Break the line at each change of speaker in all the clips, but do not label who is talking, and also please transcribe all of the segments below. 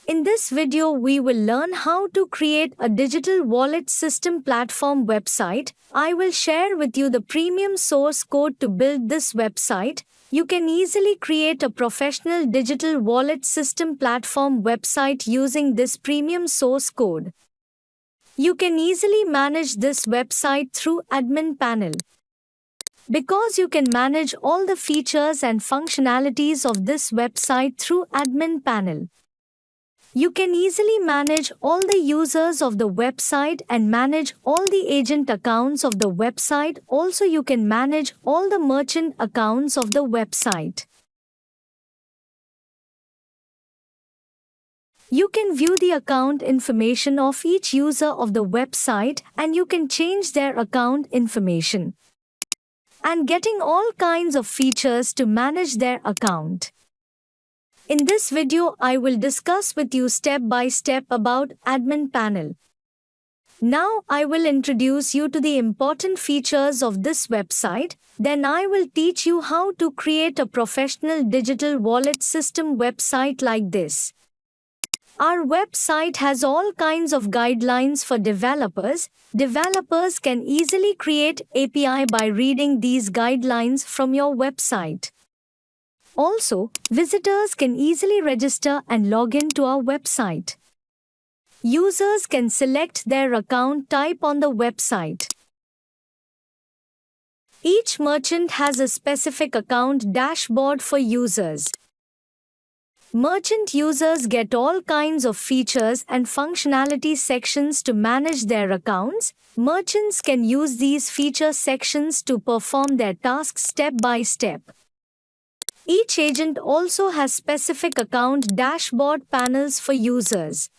In this video, we will learn how to create a digital wallet system platform website. I will share with you the premium source code to build this website. You can easily create a professional digital wallet system platform website using this premium source code. You can easily manage this website through admin panel. Because you can manage all the features and functionalities of this website through admin panel. You can easily manage all the users of the website and manage all the agent accounts of the website. Also, you can manage all the merchant accounts of the website. You can view the account information of each user of the website and you can change their account information. And getting all kinds of features to manage their account. In this video, I will discuss with you step by step about admin panel. Now, I will introduce you to the important features of this website. Then I will teach you how to create a professional digital wallet system website like this. Our website has all kinds of guidelines for developers. Developers can easily create API by reading these guidelines from your website. Also, visitors can easily register and log in to our website. Users can select their account type on the website. Each merchant has a specific account dashboard for users. Merchant users get all kinds of features and functionality sections to manage their accounts. Merchants can use these feature sections to perform their tasks step by step. Each agent also has specific account dashboard panels for users.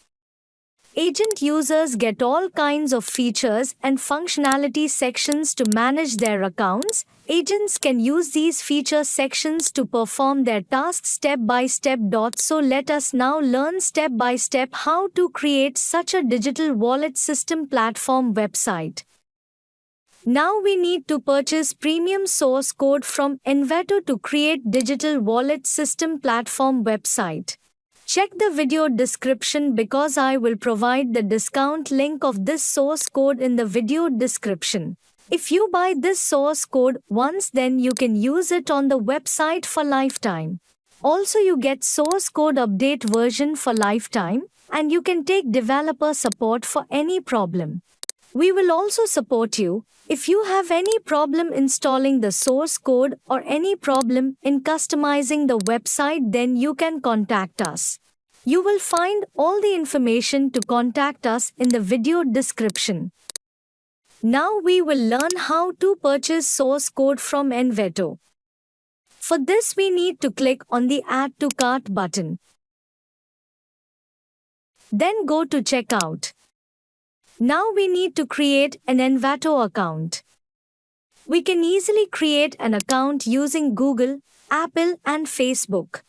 Agent users get all kinds of features and functionality sections to manage their accounts. Agents can use these feature sections to perform their tasks step by step. So let us now learn step by step how to create such a digital wallet system platform website. Now we need to purchase premium source code from Envato to create digital wallet system platform website. Check the video description because I will provide the discount link of this source code in the video description. If you buy this source code once, then you can use it on the website for lifetime. Also, you get source code update version for lifetime and you can take developer support for any problem. We will also support you. If you have any problem installing the source code or any problem in customizing the website, then you can contact us. You will find all the information to contact us in the video description. Now we will learn how to purchase source code from Envato. For this, we need to click on the Add to Cart button. Then go to Checkout. Now we need to create an Envato account. We can easily create an account using Google, Apple and Facebook.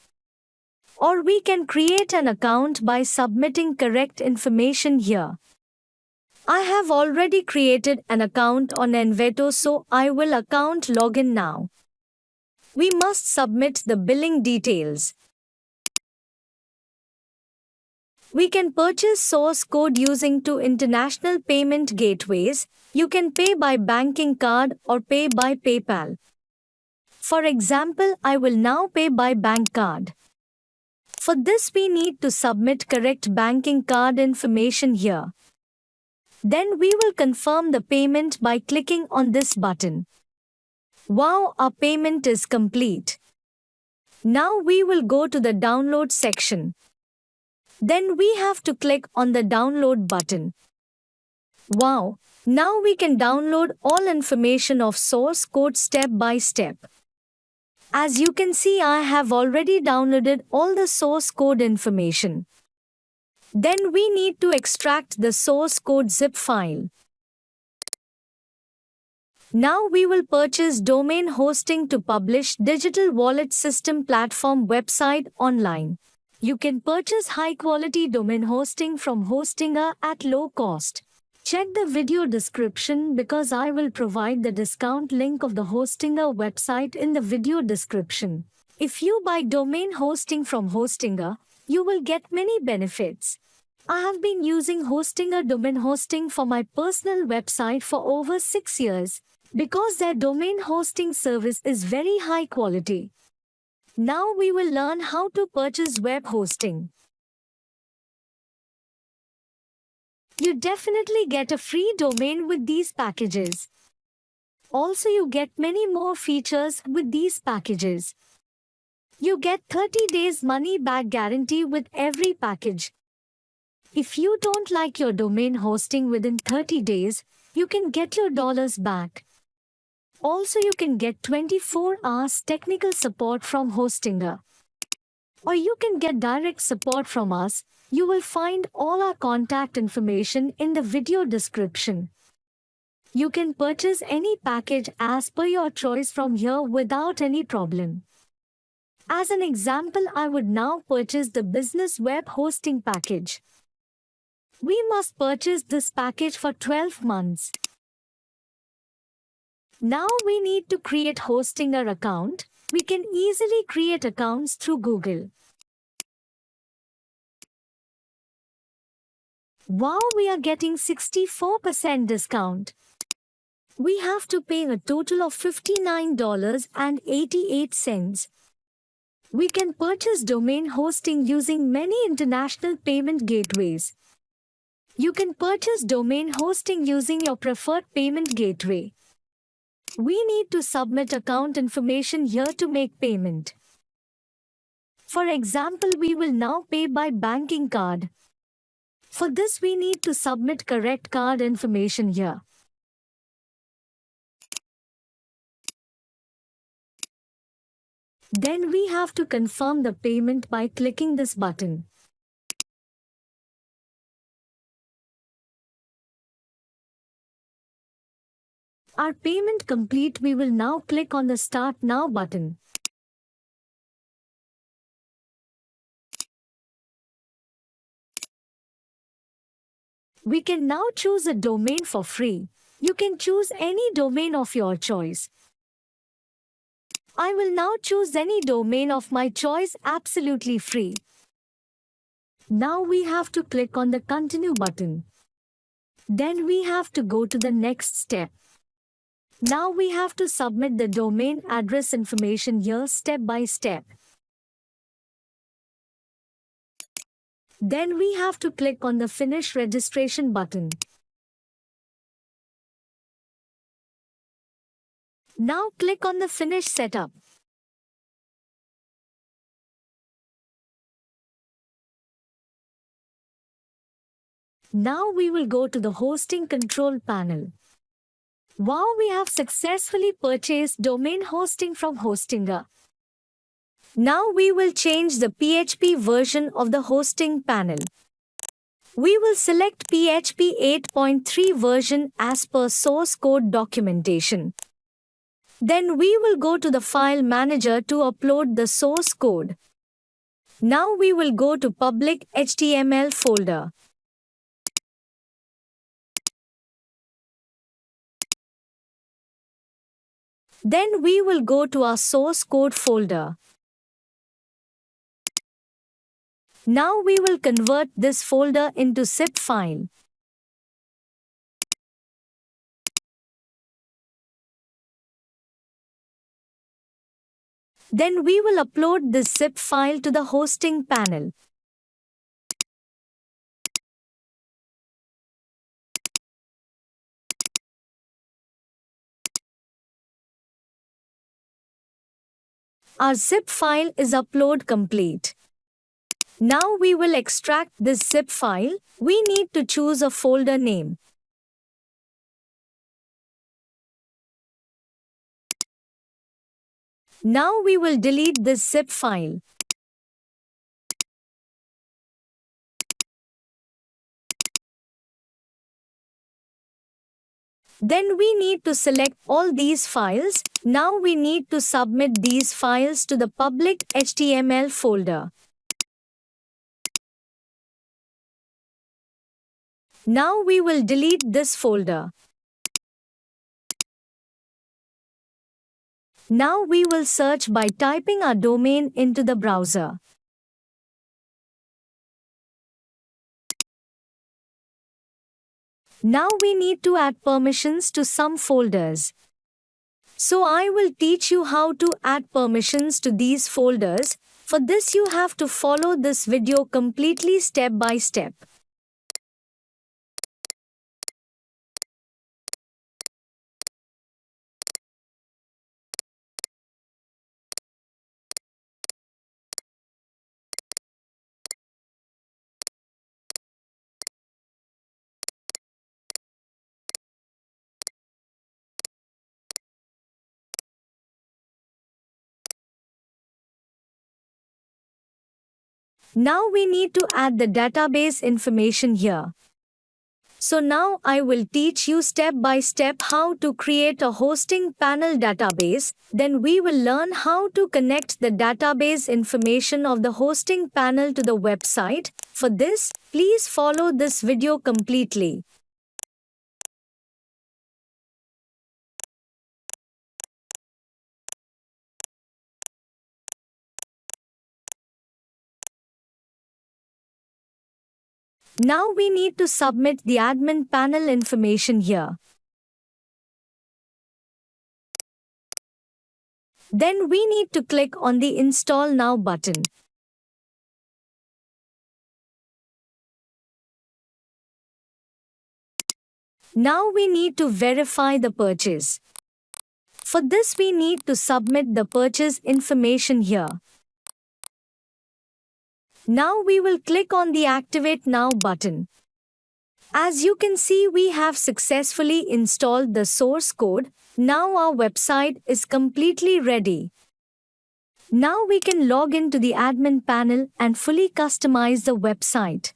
Or we can create an account by submitting correct information here. I have already created an account on Envato, so I will account login now. We must submit the billing details. We can purchase source code using two international payment gateways. You can pay by banking card or pay by PayPal. For example, I will now pay by bank card. For this, we need to submit correct banking card information here. Then we will confirm the payment by clicking on this button. Wow, our payment is complete. Now we will go to the download section. Then we have to click on the download button. Wow, now we can download all information of source code step by step. As you can see, I have already downloaded all the source code information. Then we need to extract the source code zip file. Now we will purchase domain hosting to publish digital wallet system platform website online. You can purchase high-quality domain hosting from Hostinger at low cost. Check the video description because I will provide the discount link of the Hostinger website in the video description. If you buy domain hosting from Hostinger, You will get many benefits. I have been using Hostinger domain hosting for my personal website for over 6 years because their domain hosting service is very high quality. Now we will learn how to purchase web hosting. You definitely get a free domain with these packages. Also, you get many more features with these packages. You get 30 days money back guarantee with every package. If you don't like your domain hosting within 30 days, you can get your dollars back. Also, you can get 24 hours technical support from Hostinger. Or you can get direct support from us. You will find all our contact information in the video description. You can purchase any package as per your choice from here without any problem. As an example, I would now purchase the business web hosting package. We must purchase this package for 12 months. Now we need to create Hostinger account. We can easily create accounts through Google. Wow, we are getting 64% discount. We have to pay a total of $59.88. We can purchase domain hosting using many international payment gateways. You can purchase domain hosting using your preferred payment gateway. We need to submit account information here to make payment. For example, we will now pay by banking card. For this, we need to submit correct card information here. Then we have to confirm the payment by clicking this button. Our payment complete. We will now click on the Start Now button. We can now choose a domain for free. You can choose any domain of your choice. I will now choose any domain of my choice absolutely free. Now we have to click on the Continue button. Then we have to go to the next step. Now we have to submit the domain address information here step by step. Then we have to click on the Finish Registration button. Now click on the Finish Setup. Now we will go to the Hosting Control panel. Wow, we have successfully purchased domain hosting from Hostinger. Now we will change the PHP version of the hosting panel. We will select PHP 8.3 version as per source code documentation. Then we will go to the file manager to upload the source code. Now we will go to public HTML folder. Then we will go to our source code folder. Now we will convert this folder into zip file. Then we will upload this zip file to the hosting panel. Our zip file is upload complete. Now we will extract this zip file. We need to choose a folder name. Now we will delete this zip file. Then we need to select all these files. Now we need to submit these files to the public HTML folder. Now we will delete this folder. Now we will search by typing our domain into the browser. Now we need to add permissions to some folders. So I will teach you how to add permissions to these folders. For this you have to follow this video completely step by step. Now we need to add the database information here. So now I will teach you step by step how to create a hosting panel database. Then we will learn how to connect the database information of the hosting panel to the website. For this, please follow this video completely. Now we need to submit the admin panel information here. Then we need to click on the Install Now button. Now we need to verify the purchase. For this we need to submit the purchase information here. Now we will click on the Activate Now button. As you can see, we have successfully installed the source code. Now our website is completely ready. Now we can log into the admin panel and fully customize the website.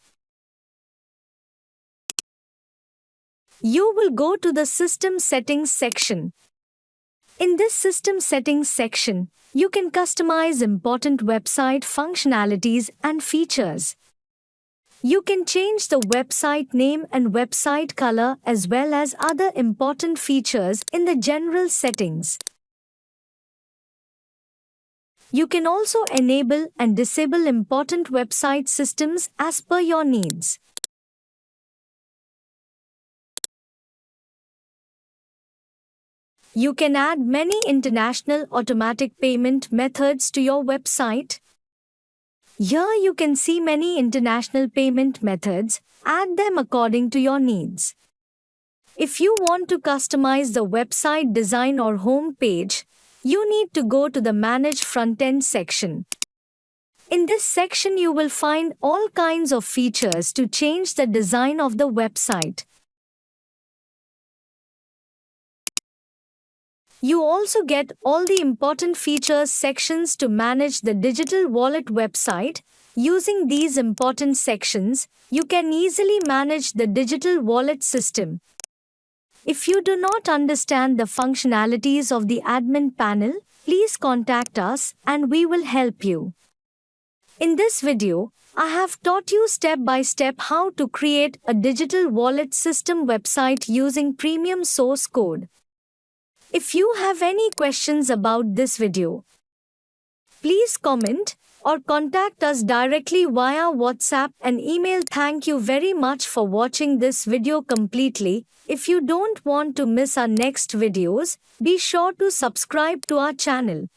You will go to the System Settings section. In this System Settings section, you can customize important website functionalities and features. You can change the website name and website color as well as other important features in the general settings. You can also enable and disable important website systems as per your needs. You can add many international automatic payment methods to your website. Here you can see many international payment methods. Add them according to your needs. If you want to customize the website design or home page, you need to go to the Manage Frontend section. In this section you will find all kinds of features to change the design of the website. You also get all the important features sections to manage the digital wallet website. Using these important sections, you can easily manage the digital wallet system. If you do not understand the functionalities of the admin panel, please contact us and we will help you. In this video, I have taught you step by step how to create a digital wallet system website using premium source code. If you have any questions about this video, please comment or contact us directly via WhatsApp and email. Thank you very much for watching this video completely. If you don't want to miss our next videos, be sure to subscribe to our channel.